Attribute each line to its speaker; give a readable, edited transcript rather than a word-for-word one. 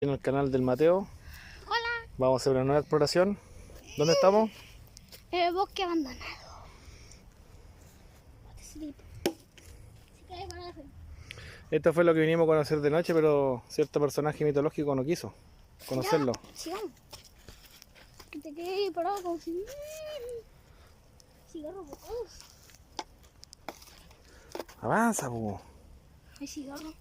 Speaker 1: En el canal del Mateo.
Speaker 2: Hola.
Speaker 1: Vamos a hacer una nueva exploración. ¿Dónde estamos?
Speaker 2: Bosque abandonado.
Speaker 1: Esto fue lo que vinimos a conocer de noche, pero cierto personaje mitológico no quiso conocerlo.
Speaker 2: Ya, sigamos. Que te quedé ahí parado como si... Cigarros botados.
Speaker 1: Avanza, po.
Speaker 2: Hay cigarros.